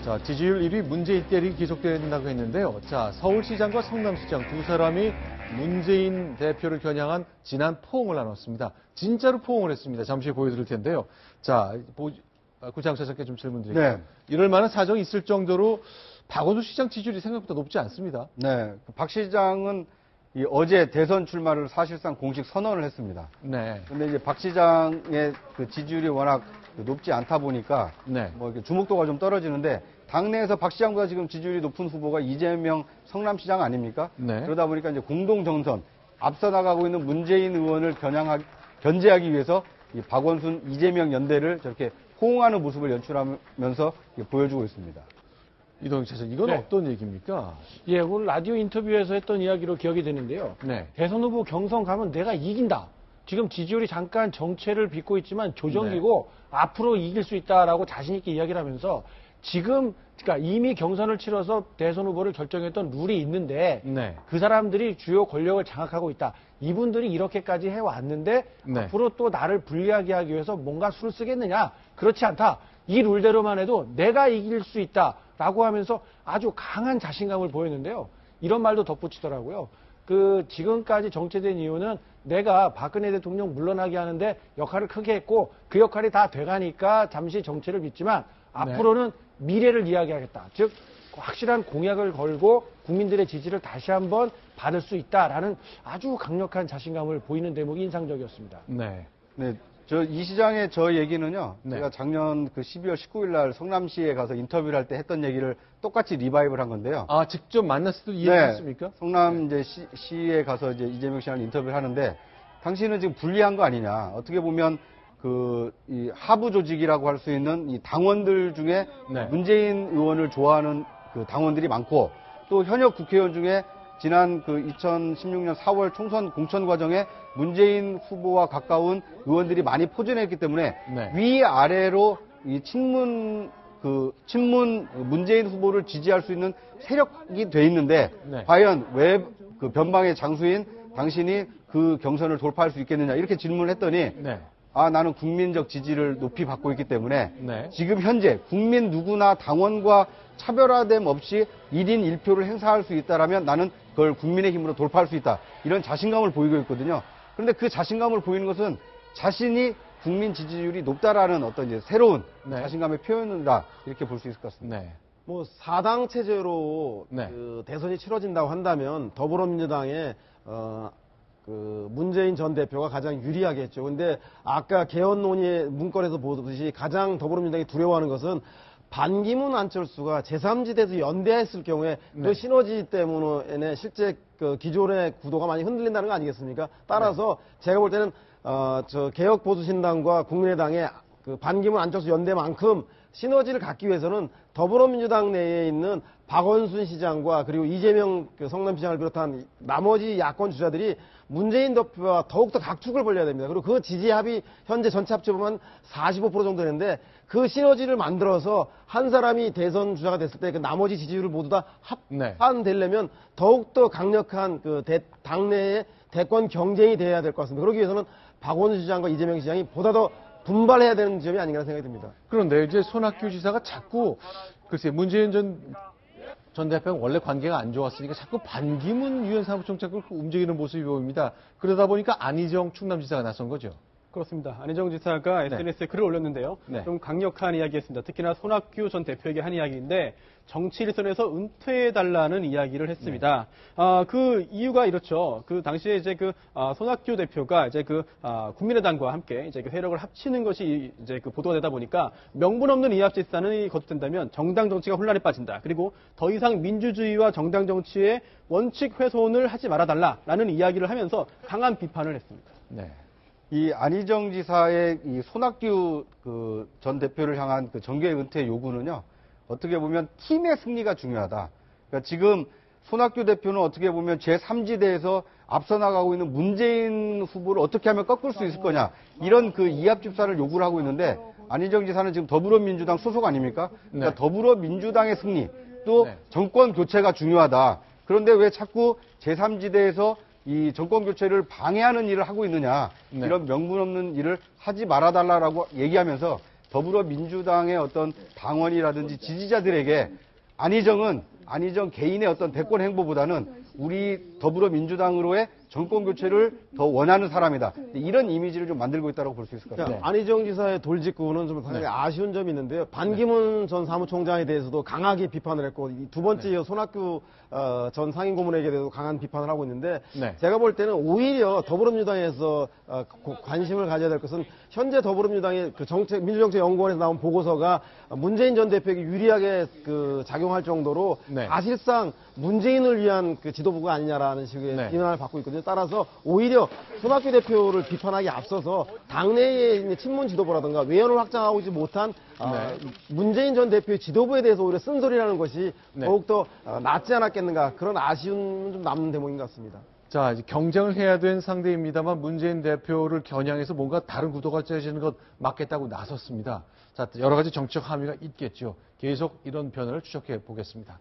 자, 지지율 1위 문재인 때리기 계속된다고 했는데요. 자, 서울시장과 성남시장 두 사람이 문재인 대표를 겨냥한 진한 포옹을 나눴습니다. 진짜로 포옹을 했습니다. 잠시 후에 보여드릴 텐데요. 자, 구창 차장께 좀 질문 드릴게요. 네. 이럴 만한 사정이 있을 정도로 박원순 시장 지지율이 생각보다 높지 않습니다. 네. 박 시장은 어제 대선 출마를 사실상 공식 선언을 했습니다. 네. 근데 이제 박 시장의 그 지지율이 워낙 높지 않다 보니까 네. 뭐 이렇게 주목도가 좀 떨어지는데 당내에서 박 시장보다 지금 지지율이 높은 후보가 이재명 성남시장 아닙니까? 네. 그러다 보니까 이제 공동 정선 앞서 나가고 있는 문재인 의원을 견제하기 위해서 이 박원순 이재명 연대를 저렇게 호응하는 모습을 연출하면서 보여주고 있습니다. 이동희 차장, 이건 네. 어떤 얘기입니까? 예, 오늘 라디오 인터뷰에서 했던 이야기로 기억이 되는데요. 네. 대선 후보 경선 가면 내가 이긴다. 지금 지지율이 잠깐 정체를 빚고 있지만 조정이고 앞으로 이길 수 있다라고 자신 있게 이야기를 하면서 지금 그러니까 이미 경선을 치러서 대선 후보를 결정했던 룰이 있는데 네. 그 사람들이 주요 권력을 장악하고 있다. 이분들이 이렇게까지 해왔는데 네. 앞으로 또 나를 불리하게 하기 위해서 뭔가 수를 쓰겠느냐. 그렇지 않다. 이 룰대로만 해도 내가 이길 수 있다라고 하면서 아주 강한 자신감을 보였는데요. 이런 말도 덧붙이더라고요. 지금까지 정체된 이유는 내가 박근혜 대통령 물러나게 하는데 역할을 크게 했고 그 역할이 다 돼가니까 잠시 정체를 빚지만 앞으로는 미래를 이야기하겠다. 즉 확실한 공약을 걸고 국민들의 지지를 다시 한번 받을 수 있다라는 아주 강력한 자신감을 보이는 대목이 인상적이었습니다. 네. 네. 이 시장의 저 얘기는요. 네. 제가 작년 12월 19일 날 성남시에 가서 인터뷰를 할 때 했던 얘기를 똑같이 리바이벌 한 건데요. 아, 직접 만났을 때도 이해했습니까? 성남 이제 시에 가서 이제 이재명 씨랑 인터뷰를 하는데 당신은 지금 불리한 거 아니냐. 어떻게 보면 이 하부 조직이라고 할 수 있는 이 당원들 중에 네. 문재인 의원을 좋아하는 그 당원들이 많고 또 현역 국회의원 중에 지난 2016년 4월 총선 공천 과정에 문재인 후보와 가까운 의원들이 많이 포진했기 때문에 네. 위아래로 이 친문 문재인 후보를 지지할 수 있는 세력이 돼 있는데 네. 과연 왜 그 변방의 장수인 당신이 그 경선을 돌파할 수 있겠느냐 이렇게 질문을 했더니 네. 나는 국민적 지지를 높이 받고 있기 때문에 네. 지금 현재 국민 누구나 당원과 차별화됨 없이 1인 1표를 행사할 수 있다라면 나는 그걸 국민의 힘으로 돌파할 수 있다. 이런 자신감을 보이고 있거든요. 그런데 그 자신감을 보이는 것은 자신이 국민 지지율이 높다라는 어떤 이제 새로운 네. 자신감의 표현이다. 이렇게 볼 수 있을 것 같습니다. 네. 뭐 사당 체제로 네. 대선이 치러진다고 한다면 더불어민주당의 문재인 전 대표가 가장 유리하겠죠. 근데 아까 개헌 논의의 문건에서 보듯이 가장 더불어민주당이 두려워하는 것은 반기문 안철수가 제3지대에서 연대했을 경우에 그 시너지 때문에 실제 기존의 구도가 많이 흔들린다는 거 아니겠습니까? 따라서 제가 볼 때는 개혁보수신당과 국민의당의 반기문 안철수 연대만큼 시너지를 갖기 위해서는 더불어민주당 내에 있는 박원순 시장과 그리고 이재명 성남시장을 비롯한 나머지 야권 주자들이 문재인 대표와 더욱더 각축을 벌려야 됩니다. 그리고 그 지지합이 현재 전체 합쳐보면 45% 정도 되는데 그 시너지를 만들어서 한 사람이 대선 주자가 됐을 때 그 나머지 지지율을 모두 다 합판되려면 더욱더 강력한 당내의 대권 경쟁이 돼야 될 것 같습니다. 그러기 위해서는 박원순 시장과 이재명 시장이 보다 더 분발해야 되는 점이 아닌가 생각이 듭니다. 그런데 이제 손학규 지사가 자꾸 글쎄 문재인 전 대표가 원래 관계가 안 좋았으니까 자꾸 반기문 유엔 사무총장을 움직이는 모습이 보입니다. 그러다 보니까 안희정 충남지사가 나선 거죠. 그렇습니다. 안희정 지사가 SNS에 글을 올렸는데요. 네. 좀 강력한 이야기였습니다. 특히나 손학규 전 대표에게 한 이야기인데 정치 일선에서 은퇴해달라는 이야기를 했습니다. 그 이유가 이렇죠. 그 당시에 이제 손학규 대표가 이제 국민의당과 함께 이제 회력을 합치는 것이 이제 보도가 되다 보니까 명분 없는 이합집산이 거듭된다면 정당 정치가 혼란에 빠진다. 그리고 더 이상 민주주의와 정당 정치의 원칙 훼손을 하지 말아달라라는 이야기를 하면서 강한 비판을 했습니다. 네. 이 안희정 지사의 이 손학규 전 대표를 향한 정계 은퇴 요구는요. 어떻게 보면 팀의 승리가 중요하다. 그러니까 지금 손학규 대표는 어떻게 보면 제3지대에서 앞서 나가고 있는 문재인 후보를 어떻게 하면 꺾을 수 있을 거냐. 이런 이합집산을 요구를 하고 있는데 안희정 지사는 지금 더불어민주당 소속 아닙니까? 그러니까 네. 더불어민주당의 승리 또 네. 정권 교체가 중요하다. 그런데 왜 자꾸 제3지대에서 이 정권 교체를 방해하는 일을 하고 있느냐. 네. 이런 명분 없는 일을 하지 말아달라고 얘기하면서 더불어민주당의 어떤 당원이라든지 지지자들에게 안희정 개인의 어떤 대권 행보보다는 우리 더불어민주당으로의 정권 교체를 더 원하는 사람이다. 이런 이미지를 좀 만들고 있다고 볼 수 있을 것 같습니다. 안희정 지사의 돌직구는 좀 상당히 아쉬운 점이 있는데요. 반기문 전 사무총장에 대해서도 강하게 비판을 했고 이두 번째 이어 손학규 전 상임고문에게 대해서 강한 비판을 하고 있는데 제가 볼 때는 오히려 더불어민주당에서 관심을 가져야 될 것은 현재 더불어민주당의 그 민주정책연구원에서 나온 보고서가 문재인 전 대표에게 유리하게 그 작용할 정도로 사실상 문재인을 위한 그 지도부가 아니냐라는 식의 비난을 받고 있거든요. 따라서 오히려 손학규 대표를 비판하기 앞서서 당내에 있는 친문 지도부라든가 외연을 확장하고 있지 못한 문재인 전 대표의 지도부에 대해서 오히려 쓴소리라는 것이 더욱더 낫지 않았겠는가 그런 아쉬움은 좀 남는 대목인 것 같습니다. 자, 이제 경쟁을 해야 된 상대입니다만 문재인 대표를 겨냥해서 뭔가 다른 구도가 짜지는 것 맞겠다고 나섰습니다. 자, 여러 가지 정치적 함의가 있겠죠. 계속 이런 변화를 추적해 보겠습니다.